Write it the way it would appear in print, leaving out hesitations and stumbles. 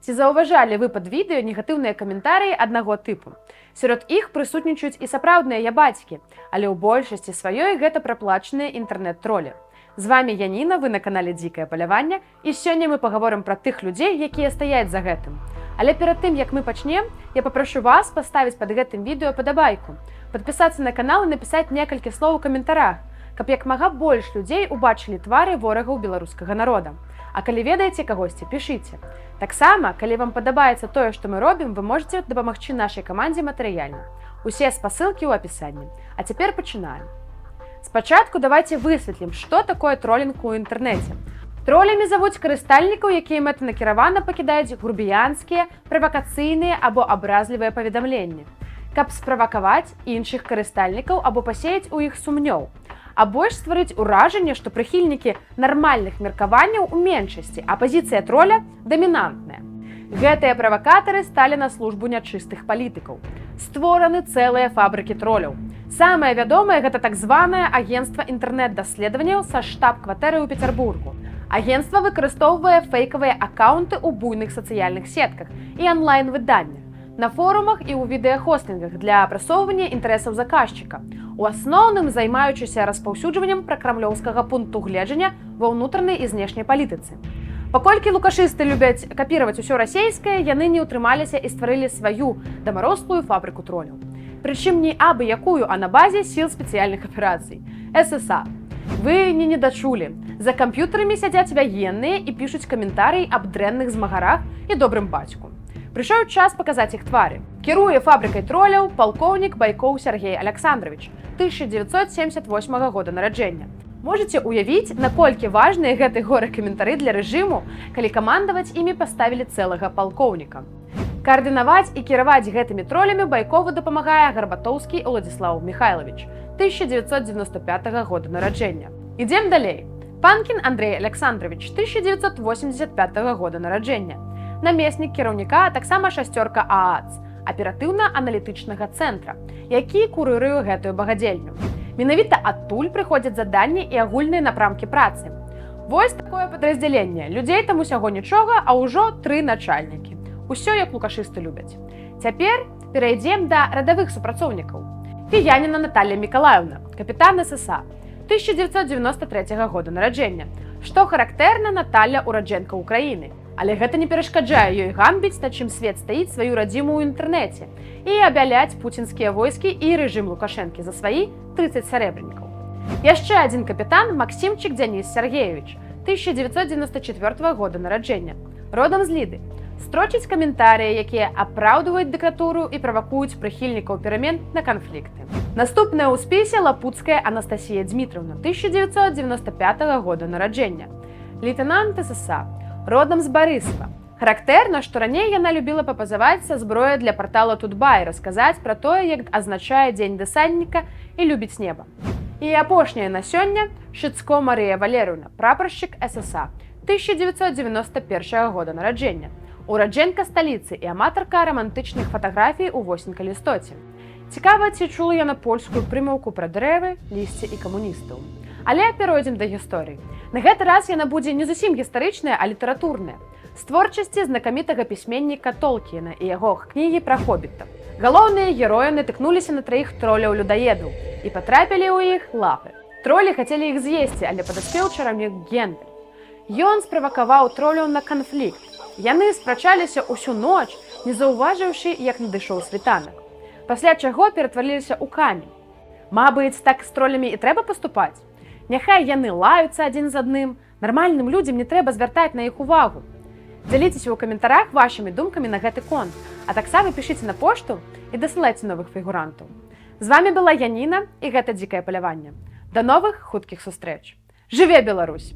Ці заўважалі вы пад відэо негатыўныя каментарыі аднаго тыпу? Сярод іх прысутнічаюць і сапраўдныя ябацькі, але ў большасці сваёй гэта праплачаныя інтэрнэт-тролі. З вами Яніна, вы на канале Дзікае паляванне, і сёння мы пагаворым пра тых людзей, якія стаяць за гэтым. Але перад тым, як мы пачнем, я папрашу вас паставіць пад гэтым відэо падабайку, падпісацца на канал і напісаць некалькі слоў у каментарах, каб як мага больш людзей убачылі твары ворагаў беларускага народа. А калі ведаеце кагосьці, пішыце. Таксама, калі вам падабаецца тое, што мы робім, вы можете дапамагчы нашай камандзе матэрыяльна. Усе спасылкі ў апісанні. А цяпер пачынаем. Спачатку давайте высветлім, што такое тролінг у інтэрнэце. Тролямі завуць карыстальнікаў, якія мэтанакіравана пакідаюць грубіянскія, правакацыйныя або абразлівыя паведамленні, каб справакаваць іншых карыстальнікаў або пасеяць у іх сумнёў. А больш стварыць уражанне, што прыхільнікі нармальных меркаванняў у меншасці, а пазіцыя троля дамінантная. Гэтыя правакатары сталі на службу нячыстых палітыкаў. Створаны цэлыя фабрыкі троляў. Самае вядомае гэта так званае агенцтва інтэрнэт-даследаванняў са штаб-кватэрай у Пецярбургу. Агенцтва выкарыстоўвае фэйкавыя акаунты ў буйных сацыяльных сетках і онлайн-выданнях, на форумах і ў відэахостынгах для прасоўвання інтарэсаў заказчыка, у асноўным займаючыся распаўсюджваннем пракрамлёўскага пункту гледжання ва ўнутранай і знешняй палітыцы. Паколькі лукашысты любяць капіраваць усё расейскае, яны не ўтрымаліся і стварылі сваю дамарослую фабрыку троляў. Прычым не абы якую, а на базе сіл спецыяльных аперацый – ССА. Вы не недачулі. За камп'ютарамі сядзяць ваенныя і пішуць каментарыі аб дрэнных змагарах і добрым бацьку. Прыйшоў час паказаць іх твары. Кіруе фабрыкай троляў палкоўнік Байкоў Сергей Александрович, 1978 года нараджэння. Можаце ўявіць, наколькі важныя гэты горы-каментары для рэжыму, калі камандаваць імі паставілі цэлага палкоўніка. Каардынаваць і кіраваць гэтымі тролямі Байкову дапамагае Гарбатоўскі Уладзіслаў Михайлович, 1995 года нараджэння. Ідзем далей. Панкін Андрей Александрович, 1985 года нараджэння. Намеснік кіраўніка, а таксама шасцёрка ААЦ, аператыўна-аналітычнага цэнтра, які курыруе гэтую багадзельню. Менавіта адтуль прыходзяць заданні і агульныя напрамкі працы. Вось такое падраздзяленне. Людзей там усяго нічога, а ўжо 3 начальнікі. Усё, як лукашысты любяць. Цяпер перайдзем да радавых супрацоўнікаў. Фіяніна Наталья Мікалаевна, капітан ССА, 1993 года нараджэння. Што характэрна, Наталья ураджэнка Украіны. Але гэта не перашкаджае ёй ганбіць, на чым свет стаіць сваю радзіму ў інтэрнэце і абяляць пуцінскія войскі і рэжым Лукашэнкі за сваі 30 сарэбранікаў. Яшчэ адзін капітан Максімчык Дзяніс Сергеевич, 1994 года нараджэння, родам з Ліды. Строчыць каментарыі, якія апраўдваюць дыктатуру і правакуюць прыхільнікаў перамен на канфлікты. Наступная ў спісе Лапуцкая Анастасія Дмітровна, 1995 года нараджэння, лейтенант ССА, родам з Барысава. Характэрна, што раней яна любіла папазаваць са зброяй для партала Тутбай, расказаць пра тое, як азначае дзень дэсантніка і любіць неба. І апошняя на сёння Шыцко Марыя Валерыўна, прапаршчык ССА, 1991 года нараджэння, ураджэнка сталіцы і аматарка рамантычных фатаграфій у Восенька-Лістоце. Цікава, ці чула яна польскую прымаўку пра дрэвы, лісце і камуністаў. Але перайдзем да гісторыі. На гэты раз яна будзе не зусім гістарычная, а літаратурная. З творчасці знакамітага пісьменніка Толкіна і яго кнігі пра хоббітаў. Галоўныя героі натыкнуліся на 3 троляў-людаедаў і патрапілі ў іх лапы. Тролі хацелі іх з'есці, але падаспеў чаравнік Гендель. Ён справакаваў троляў на канфлікт. Яны спрачаліся ўсю ноч, не заўважыўшы, як надышоў світанак. Пасля чаго ператварыліся ў камень. Мабыць, так з тролямі і трэба паступаць. Няхай яны лаюцца адзін з адным, нармальным людзям не трэба звяртаць на іх увагу. Дзяліцеся ў каментарах вашымі думкамі на гэты конт, а таксама пішыце на пошту і дасылайце новых фігурантаў. З вами была Яніна, і гэта Дзікае паляванне. Да новых хуткіх сустрэч. Жыве Беларусь!